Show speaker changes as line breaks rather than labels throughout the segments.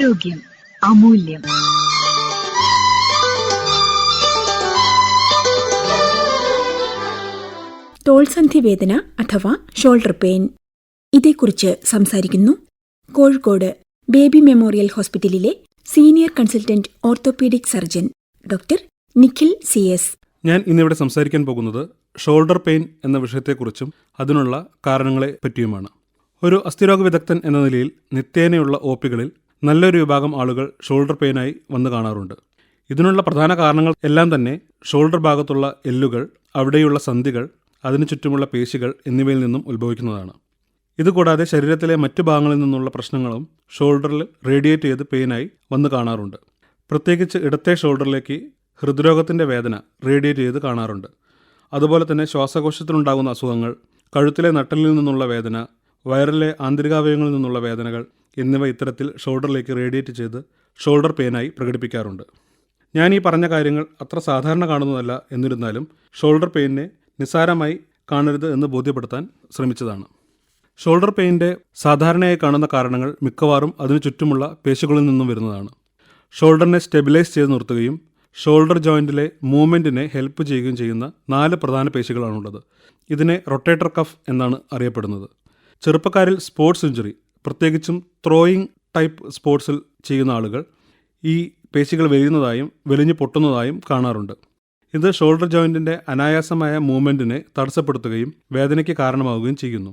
ആരോഗ്യം അമൂല്യം.
തോൾസന്ധി വേദന അഥവാ ഷോൾഡർ പെയിൻ, ഇതേക്കുറിച്ച് സംസാരിക്കുന്നു കോഴിക്കോട് ബേബി മെമ്മോറിയൽ ഹോസ്പിറ്റലിലെ senior consultant orthopaedic surgeon doctor Nikhil CS.
ഞാൻ ഇന്നിവിടെ സംസാരിക്കാൻ പോകുന്നത് ഷോൾഡർ പെയിൻ എന്ന വിഷയത്തെക്കുറിച്ചും അതിനുള്ള കാരണങ്ങളെ പറ്റിയുമാണ്. ഒരു അസ്ഥിരോഗ വിദഗ്ധൻ എന്ന നിലയിൽ നിത്യേനയുള്ള OPകളിൽ നല്ലൊരു വിഭാഗം ആളുകൾ ഷോൾഡർ പെയിനായി വന്നു കാണാറുണ്ട്. ഇതിനുള്ള പ്രധാന കാരണങ്ങൾ എല്ലാം തന്നെ ഷോൾഡർ ഭാഗത്തുള്ള എല്ലുകൾ, അവിടെയുള്ള സന്ധികൾ, അതിനു ചുറ്റുമുള്ള പേശികൾ എന്നിവയിൽ നിന്നും ഉത്ഭവിക്കുന്നതാണ്. ഇതുകൂടാതെ ശരീരത്തിലെ മറ്റു ഭാഗങ്ങളിൽ നിന്നുള്ള പ്രശ്നങ്ങളും ഷോൾഡറിൽ റേഡിയേറ്റ് ചെയ്ത് പെയിനായി വന്നു കാണാറുണ്ട്. പ്രത്യേകിച്ച് ഇടത്തെ ഷോൾഡറിലേക്ക് ഹൃദ്രോഗത്തിൻ്റെ വേദന റേഡിയേറ്റ് ചെയ്ത് കാണാറുണ്ട്. അതുപോലെ തന്നെ ശ്വാസകോശത്തിനുണ്ടാകുന്ന അസുഖങ്ങൾ, കഴുത്തിലെ നട്ടലിൽ നിന്നുള്ള വേദന, വയറിലെ ആന്തരികാവയവങ്ങളിൽ നിന്നുള്ള വേദനകൾ എന്നിവ ഇത്തരത്തിൽ ഷോൾഡറിലേക്ക് റേഡിയേറ്റ് ചെയ്ത് ഷോൾഡർ പെയിനായി പ്രകടിപ്പിക്കാറുണ്ട്. ഞാൻ ഈ പറഞ്ഞ കാര്യങ്ങൾ അത്ര സാധാരണ കാണുന്നതല്ല, എന്നിരുന്നാലും ഷോൾഡർ പെയിനെ നിസ്സാരമായി കാണരുത് എന്ന് ബോധ്യപ്പെടുത്താൻ ശ്രമിച്ചതാണ്. ഷോൾഡർ പെയിൻ്റെ സാധാരണയായി കാണുന്ന കാരണങ്ങൾ മിക്കവാറും അതിനു ചുറ്റുമുള്ള പേശികളിൽ നിന്നും വരുന്നതാണ്. ഷോൾഡറിനെ സ്റ്റെബിലൈസ് ചെയ്ത് നിർത്തുകയും ഷോൾഡർ ജോയിൻറ്റിലെ മൂവ്മെൻറ്റിനെ ഹെൽപ്പ് ചെയ്യുകയും ചെയ്യുന്ന 4 പ്രധാന പേശികളാണുള്ളത്. ഇതിനെ റൊട്ടേറ്റർ കഫ് എന്നാണ് അറിയപ്പെടുന്നത്. ചെറുപ്പക്കാരിൽ സ്പോർട്സ് ഇഞ്ചുറി, പ്രത്യേകിച്ചും ത്രോയിങ് ടൈപ്പ് സ്പോർട്സിൽ ചെയ്യുന്ന ആളുകൾ ഈ പേശികൾ വലിയുന്നതായും വലിഞ്ഞു പൊട്ടുന്നതായും കാണാറുണ്ട്. ഇത് ഷോൾഡർ ജോയിൻറ്റിൻ്റെ അനായാസമായ മൂവ്മെൻറ്റിനെ തടസ്സപ്പെടുത്തുകയും വേദനയ്ക്ക് കാരണമാവുകയും ചെയ്യുന്നു.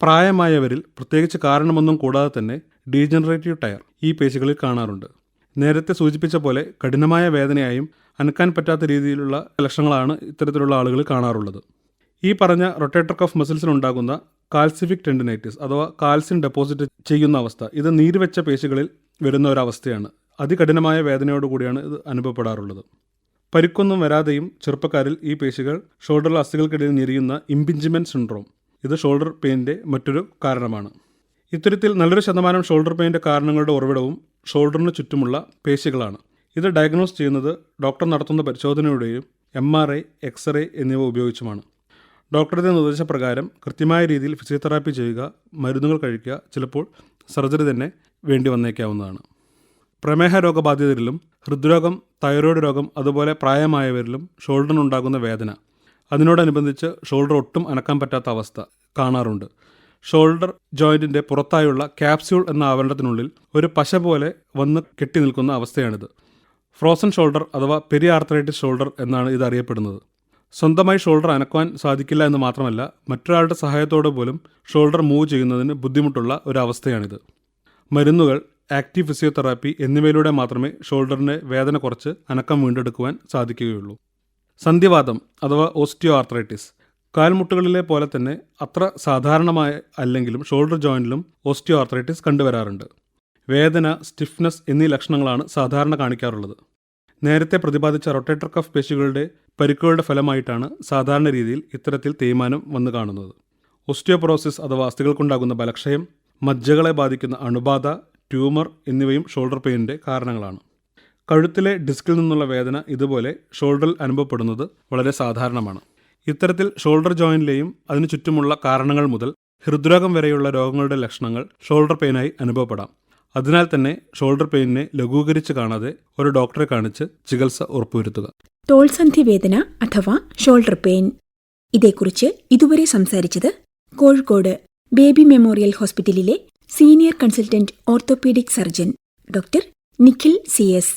പ്രായമായവരിൽ പ്രത്യേകിച്ച് കാരണമൊന്നും കൂടാതെ തന്നെ ഡീജനറേറ്റീവ് ടയർ ഈ പേശികളിൽ കാണാറുണ്ട്. നേരത്തെ സൂചിപ്പിച്ച പോലെ കഠിനമായ വേദനയായും അനക്കാൻ പറ്റാത്ത രീതിയിലുള്ള ലക്ഷണങ്ങളാണ് ഇത്തരത്തിലുള്ള ആളുകൾ കാണാറുള്ളത്. ഈ പറഞ്ഞ റൊട്ടേറ്റർ കഫ് മസിൽസിനുണ്ടാകുന്ന കാൽസിഫിക് ടെൻഡിനൈറ്റിസ് അഥവാ കാൽസ്യം ഡെപ്പോസിറ്റ് ചെയ്യുന്ന അവസ്ഥ, ഇത് നീർവെച്ച പേശികളിൽ വരുന്ന ഒരവസ്ഥയാണ്. അതികഠിനമായ വേദനയോടുകൂടിയാണ് ഇത് അനുഭവപ്പെടാറുള്ളത്. പരിക്കൊന്നും വരാതെയും ചെറുപ്പക്കാരിൽ ഈ പേശികൾ ഷോൾഡറിലെ അസ്ഥികൾക്കിടയിൽ ഞെരിയുന്ന ഇംപിഞ്ച്മെൻറ്റ് സിൻഡ്രോം, ഇത് ഷോൾഡർ പെയിൻ്റെ മറ്റൊരു കാരണമാണ്. ഇത്തരത്തിൽ നല്ലൊരു ശതമാനം ഷോൾഡർ പെയിൻ്റെ കാരണങ്ങളുടെ ഉറവിടവും ഷോൾഡറിന് ചുറ്റുമുള്ള പേശികളാണ്. ഇത് ഡയഗ്നോസ് ചെയ്യുന്നത് ഡോക്ടർ നടത്തുന്ന പരിശോധനയുടെയും MRI, X-ray എന്നിവ ഉപയോഗിച്ചുമാണ്. ഡോക്ടറുടെ നിർദ്ദേശപ്രകാരം കൃത്യമായ രീതിയിൽ ഫിസിയോതെറാപ്പി ചെയ്യുക, മരുന്നുകൾ കഴിക്കുക, ചിലപ്പോൾ സർജറി തന്നെ വേണ്ടി വന്നേക്കാവുന്നതാണ്. പ്രമേഹ രോഗബാധിതരിലും ഹൃദ്രോഗം, തൈറോയ്ഡ് രോഗം, അതുപോലെ പ്രായമായവരിലും ഷോൾഡറിനുണ്ടാകുന്ന വേദന, അതിനോടനുബന്ധിച്ച് ഷോൾഡർ ഒട്ടും അനക്കാൻ പറ്റാത്ത അവസ്ഥ കാണാറുണ്ട്. ഷോൾഡർ ജോയിൻറ്റിൻ്റെ പുറത്തായുള്ള ക്യാപ്സ്യൂൾ എന്ന ആവരണത്തിനുള്ളിൽ ഒരു പശ പോലെ വന്ന് കെട്ടി നിൽക്കുന്ന അവസ്ഥയാണിത്. ഫ്രോസൺ ഷോൾഡർ അഥവാ പെരിആർത്രൈറ്റിസ് ഷോൾഡർ എന്നാണ് ഇത് അറിയപ്പെടുന്നത്. സ്വന്തമായി ഷോൾഡർ അനക്കുവാൻ സാധിക്കില്ല എന്ന് മാത്രമല്ല, മറ്റൊരാളുടെ സഹായത്തോടെ പോലും ഷോൾഡർ മൂവ് ചെയ്യുന്നതിന് ബുദ്ധിമുട്ടുള്ള ഒരവസ്ഥയാണിത്. മരുന്നുകൾ, ആക്റ്റീവ് ഫിസിയോതെറാപ്പി എന്നിവയിലൂടെ മാത്രമേ ഷോൾഡറിൻ്റെ വേദന കുറച്ച് അനക്കം വീണ്ടെടുക്കുവാൻ സാധിക്കുകയുള്ളൂ. സന്ധിവാതം അഥവാ ഓസ്റ്റിയോ ആർത്രൈറ്റിസ്, കാൽമുട്ടുകളിലെ പോലെ തന്നെ അത്ര സാധാരണമായ അല്ലെങ്കിലും ഷോൾഡർ ജോയിൻറ്റിലും ഓസ്റ്റിയോ ആർത്രൈറ്റിസ് കണ്ടുവരാറുണ്ട്. വേദന, സ്റ്റിഫ്നെസ് എന്നീ ലക്ഷണങ്ങളാണ് സാധാരണ കാണിക്കാറുള്ളത്. നേരത്തെ പ്രതിപാദിച്ച റൊട്ടേറ്റർ കഫ് പേശികളുടെ പരിക്കുകളുടെ ഫലമായിട്ടാണ് സാധാരണ രീതിയിൽ ഇത്തരത്തിൽ തേയ്മാനം വന്നു കാണുന്നത്. ഓസ്റ്റിയോപൊറോസിസ് അഥവാ അസ്ഥികൾക്കുണ്ടാകുന്ന ബലക്ഷയം, മജ്ജകളെ ബാധിക്കുന്ന അണുബാധ, ട്യൂമർ എന്നിവയും ഷോൾഡർ പെയിനിൻ്റെ കാരണങ്ങളാണ്. കഴുത്തിലെ ഡിസ്കിൽ നിന്നുള്ള വേദന ഇതുപോലെ ഷോൾഡറിൽ അനുഭവപ്പെടുന്നത് വളരെ സാധാരണമാണ്. ഇത്തരത്തിൽ ഷോൾഡർ ജോയിൻറ്റിലെയും അതിനു ചുറ്റുമുള്ള കാരണങ്ങൾ മുതൽ ഹൃദ്രോഗം വരെയുള്ള രോഗങ്ങളുടെ ലക്ഷണങ്ങൾ ഷോൾഡർ പെയിനായി അനുഭവപ്പെടാം. അതിനാൽ തന്നെ ഷോൾഡർ പെയിനിനെ ലഘൂകരിച്ച് കാണാതെ ഒരു ഡോക്ടറെ കാണിച്ച് ചികിത്സ ഉറപ്പുവരുത്തുക.
തോൾസന്ധി വേദന അഥവാ ഷോൾഡർ പെയിൻ, ഇതേക്കുറിച്ച് ഇതുവരെ സംസാരിച്ചത് കോഴിക്കോട് ബേബി മെമ്മോറിയൽ ഹോസ്പിറ്റലിലെ senior consultant orthopaedic surgeon doctor Nikhil CS.